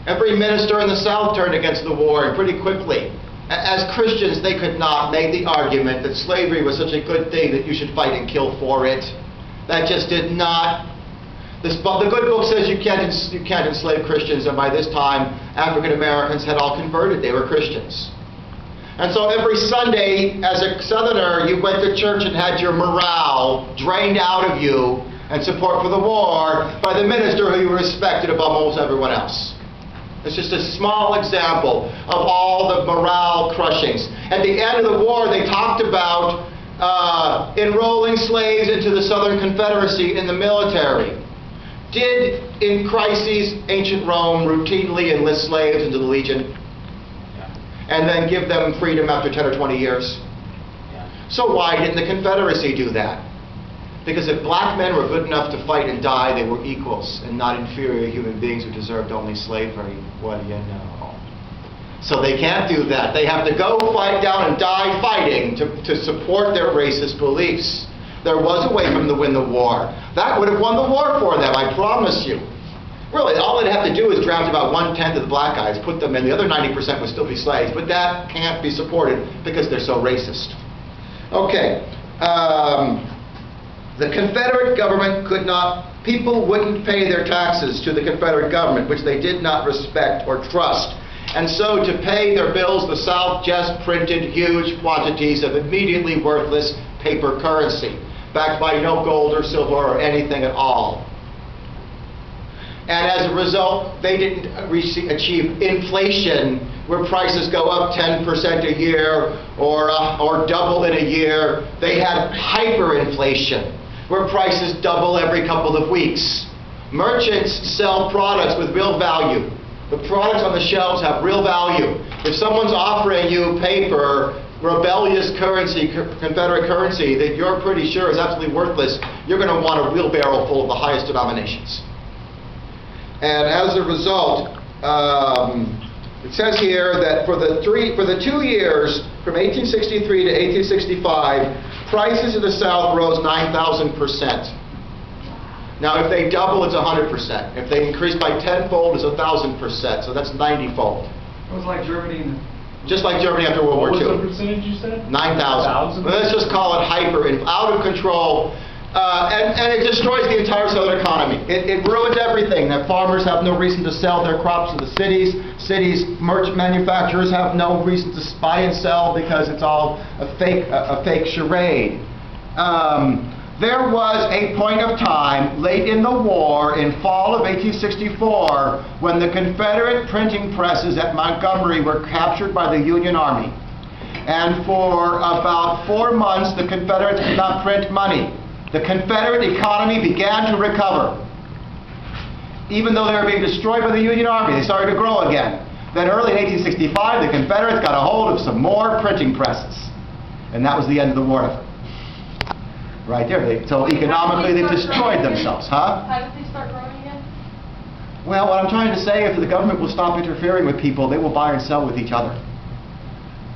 Every minister in the South turned against the war, and pretty quickly. As Christians, they could not make the argument that slavery was such a good thing that you should fight and kill for it. That just did not. The good book says you can't enslave Christians, and by this time, African Americans had all converted. They were Christians. And so every Sunday, as a Southerner, you went to church and had your morale drained out of you and support for the war by the minister who you respected above almost everyone else. It's just a small example of all the morale crushings. At the end of the war, they talked about enrolling slaves into the Southern Confederacy in the military. Did, in crises, ancient Rome routinely enlist slaves into the Legion? And then give them freedom after 10 or 20 years? So why didn't the Confederacy do that? Because if black men were good enough to fight and die, they were equals and not inferior human beings who deserved only slavery. What do you know? So they can't do that. They have to go fight down and die fighting to support their racist beliefs. There was a way for them to win the war. That would have won the war for them, I promise you. Really, all they'd have to do is draft about 1/10 of the black guys, put them in. The other 90% would still be slaves, but that can't be supported because they're so racist. Okay. The Confederate government could not, people wouldn't pay their taxes to the Confederate government, which they did not respect or trust. And so to pay their bills, the South just printed huge quantities of immediately worthless paper currency, backed by no gold or silver or anything at all. And as a result, they didn't achieve inflation where prices go up 10% a year or double in a year. They had hyperinflation where prices double every couple of weeks. Merchants sell products with real value. The products on the shelves have real value. If someone's offering you paper, rebellious currency, Confederate currency, that you're pretty sure is absolutely worthless, you're going to want a wheelbarrow full of the highest denominations. And as a result, it says here that for the 2 years, from 1863 to 1865, prices in the South rose 9,000%. Now, if they double, it's 100%. If they increase by tenfold, it's 1,000%. So that's 90-fold. It was like Germany. Just like Germany after World War II. What was the percentage you said? 9,000. Let's just call it out of control. And it destroys the entire Southern economy. It ruins everything. That farmers have no reason to sell their crops to the cities. Cities, merchant manufacturers have no reason to buy and sell because it's all a fake charade. There was a point of time late in the war, in fall of 1864, when the Confederate printing presses at Montgomery were captured by the Union Army. And for about 4 months, the Confederates did not print money. The Confederate economy began to recover. Even though they were being destroyed by the Union Army, they started to grow again. Then early in 1865, the Confederates got a hold of some more printing presses. And that was the end of the war effort. Right there. So economically, they've destroyed themselves. Huh? How did they start growing again? Well, what I'm trying to say, if the government will stop interfering with people, they will buy and sell with each other.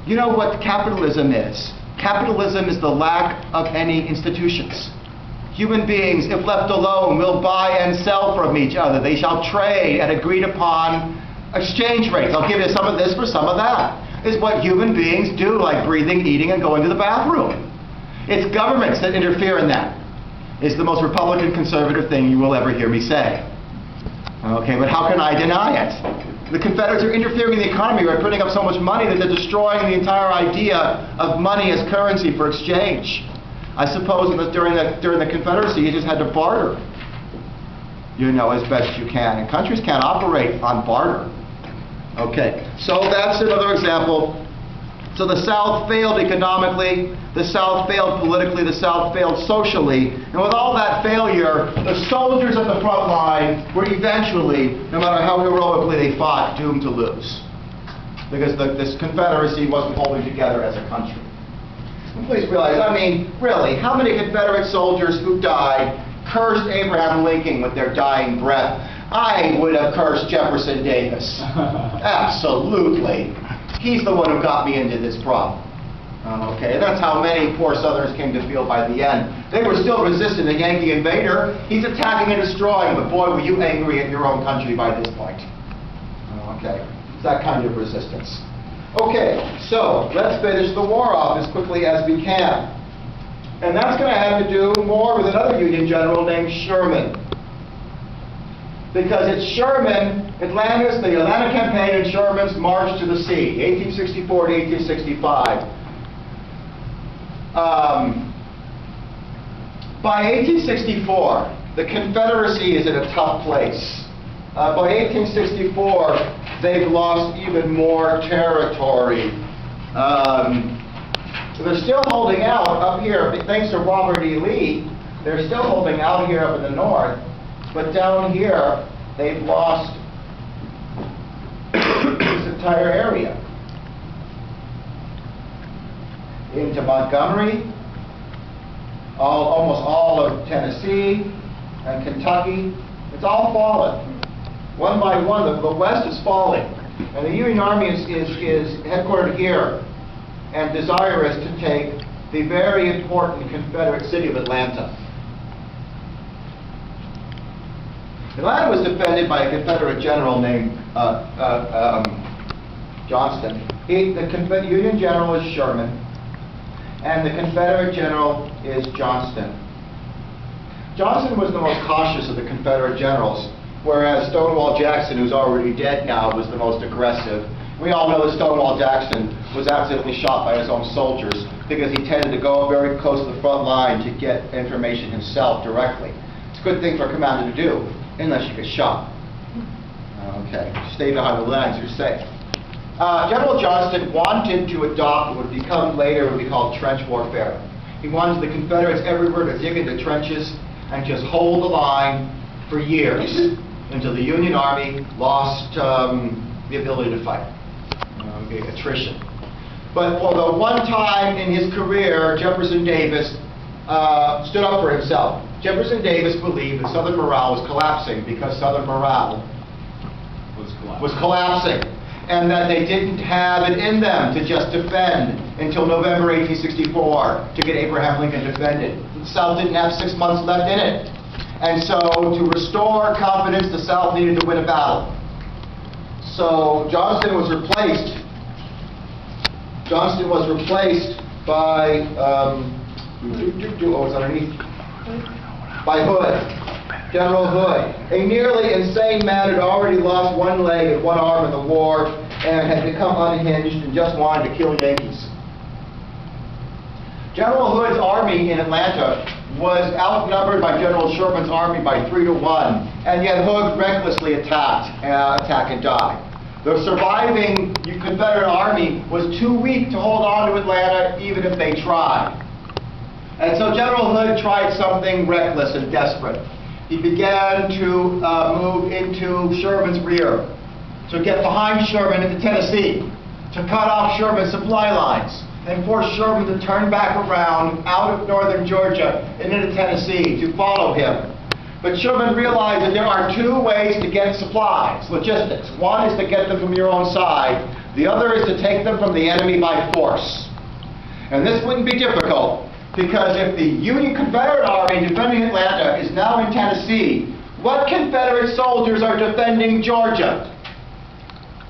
You know what capitalism is? Capitalism is the lack of any institutions. Human beings, if left alone, will buy and sell from each other. They shall trade at agreed upon exchange rates. I'll give you some of this for some of that. It's what human beings do, like breathing, eating, and going to the bathroom. It's governments that interfere in that. It's the most Republican conservative thing you will ever hear me say. Okay, but how can I deny it? The Confederates are interfering in the economy by printing up so much money that they're destroying the entire idea of money as currency for exchange. I suppose that during the Confederacy, you just had to barter, you know, as best you can. And countries can't operate on barter. Okay, so that's another example. So the South failed economically, the South failed politically, the South failed socially, and with all that failure, the soldiers at the front line were eventually, no matter how heroically they fought, doomed to lose. Because this Confederacy wasn't holding together as a country. And please realize, I mean, really, how many Confederate soldiers who died cursed Abraham Lincoln with their dying breath? I would have cursed Jefferson Davis. Absolutely. He's the one who got me into this problem. Okay, and that's how many poor Southerners came to feel by the end. They were still resistant to the Yankee invader. He's attacking and destroying, but boy, were you angry at your own country by this point. Okay, it's that kind of resistance. Okay, so let's finish the war off as quickly as we can. And that's going to have to do more with another Union general named Sherman. Because it's Sherman, the Atlanta campaign and Sherman's march to the sea, 1864 to 1865. By 1864, the Confederacy is in a tough place. By 1864, they've lost even more territory. They're still holding out up here, thanks to Robert E. Lee. They're still holding out here up in the north. But down here, they've lost this entire area. Into Montgomery, almost all of Tennessee and Kentucky. It's all fallen. One by one, the West is falling. And the Union Army is headquartered here and desirous to take the very important Confederate city of Atlanta. Atlanta was defended by a Confederate general named Johnston. The Union general is Sherman, and the Confederate general is Johnston. Johnston was the most cautious of the Confederate generals, whereas Stonewall Jackson, who's already dead now, was the most aggressive. We all know that Stonewall Jackson was accidentally shot by his own soldiers because he tended to go very close to the front line to get information himself directly. It's a good thing for a commander to do, unless you get shot. Okay, stay behind the lines, you're safe. General Johnston wanted to adopt what would become later would be called trench warfare. He wanted the Confederates everywhere to dig into trenches and just hold the line for years until the Union Army lost the ability to fight, attrition. But for the one time in his career, Jefferson Davis stood up for himself. Jefferson Davis believed that Southern morale was collapsing because Southern morale was collapsing, and that they didn't have it in them to just defend until November 1864 to get Abraham Lincoln defended. The South didn't have 6 months left in it. And so to restore confidence, the South needed to win a battle. So Johnston was replaced by, what's underneath? By Hood. General Hood, a nearly insane man who'd already lost one leg and one arm in the war and had become unhinged and just wanted to kill Yankees. General Hood's army in Atlanta was outnumbered by General Sherman's army by 3 to 1, and yet Hood recklessly attacked and died. The surviving Confederate army was too weak to hold on to Atlanta even if they tried. And so General Hood tried something reckless and desperate. He began to move into Sherman's rear, to get behind Sherman into Tennessee, to cut off Sherman's supply lines, and force Sherman to turn back around out of northern Georgia and into Tennessee to follow him. But Sherman realized that there are two ways to get supplies, logistics. One is to get them from your own side. The other is to take them from the enemy by force. And this wouldn't be difficult. Because if the Union Confederate Army defending Atlanta is now in Tennessee, what Confederate soldiers are defending Georgia?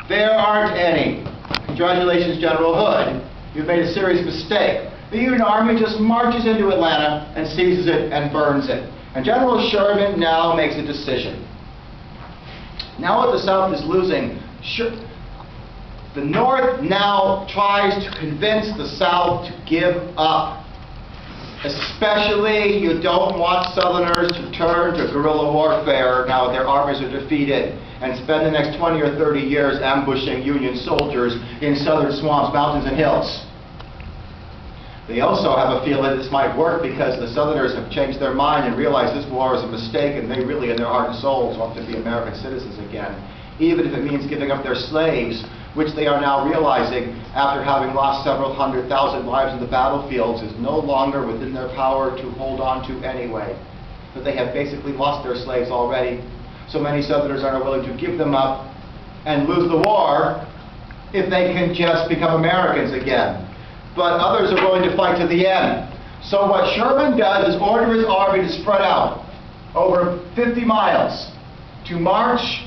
There aren't any. Congratulations, General Hood. You've made a serious mistake. The Union Army just marches into Atlanta and seizes it and burns it. And General Sherman now makes a decision. Now that the South is losing, the North now tries to convince the South to give up. Especially, you don't want Southerners to turn to guerrilla warfare now that their armies are defeated and spend the next 20 or 30 years ambushing Union soldiers in southern swamps, mountains, and hills. They also have a feeling this might work because the Southerners have changed their mind and realized this war is a mistake, and they really, in their heart and souls, want to be American citizens again, even if it means giving up their slaves, which they are now realizing, after having lost several 100,000 lives in the battlefields, is no longer within their power to hold on to anyway. That they have basically lost their slaves already. So many Southerners are not willing to give them up and lose the war if they can just become Americans again. But others are willing to fight to the end. So what Sherman does is order his army to spread out over 50 miles, to march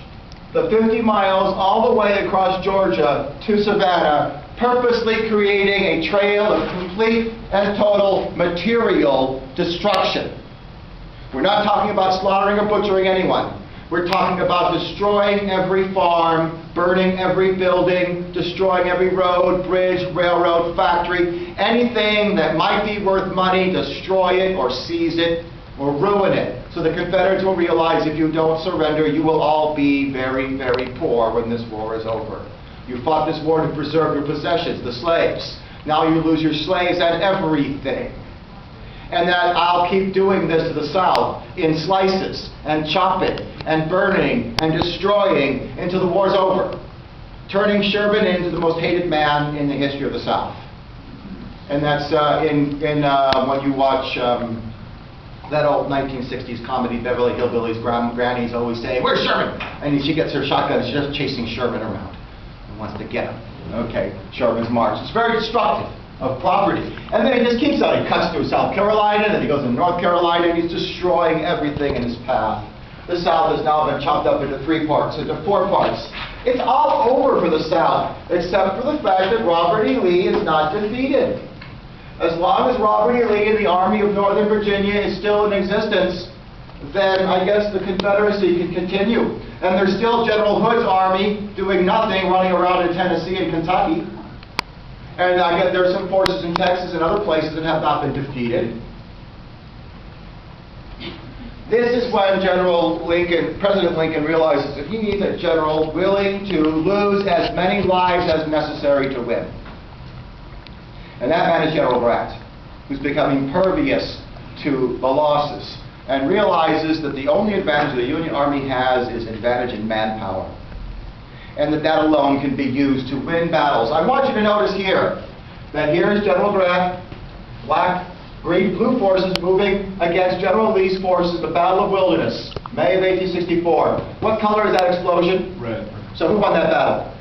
the 50 miles all the way across Georgia to Savannah, purposely creating a trail of complete and total material destruction. We're not talking about slaughtering or butchering anyone. We're talking about destroying every farm, burning every building, destroying every road, bridge, railroad, factory, anything that might be worth money, destroy it or seize it or ruin it. So the Confederates will realize if you don't surrender, you will all be very, very poor when this war is over. You fought this war to preserve your possessions, the slaves. Now you lose your slaves and everything. And that I'll keep doing this to the South in slices and chopping and burning and destroying until the war's over, turning Sherman into the most hated man in the history of the South. And that's when you watch that old 1960s comedy, Beverly Hillbillies, Granny's always saying, "Where's Sherman?" And she gets her shotgun, she's just chasing Sherman around and wants to get him. Okay, Sherman's march. It's very destructive of property. And then he just keeps on. He cuts through South Carolina, then he goes to North Carolina, and he's destroying everything in his path. The South has now been chopped up into 3 parts, into 4 parts. It's all over for the South, except for the fact that Robert E. Lee is not defeated. As long as Robert E. Lee and the Army of Northern Virginia is still in existence, then I guess the Confederacy can continue. And there's still General Hood's army doing nothing, running around in Tennessee and Kentucky. And I guess there's some forces in Texas and other places that have not been defeated. This is when President Lincoln realizes that he needs a general willing to lose as many lives as necessary to win. And that man is General Grant, who's become impervious to the losses and realizes that the only advantage the Union Army has is advantage in manpower, and that alone can be used to win battles. I want you to notice here that here is General Grant, black, green, blue forces moving against General Lee's forces, the Battle of Wilderness, May of 1864. What color is that explosion? Red. So who won that battle?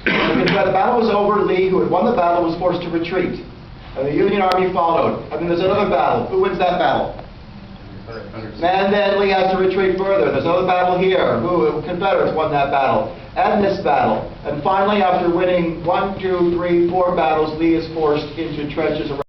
When the battle was over, Lee, who had won the battle, was forced to retreat. And the Union Army followed. And then there's another battle. Who wins that battle? And then Lee has to retreat further. There's another battle here. Confederates won that battle. And this battle. And finally, after winning 1, 2, 3, 4 battles, Lee is forced into trenches around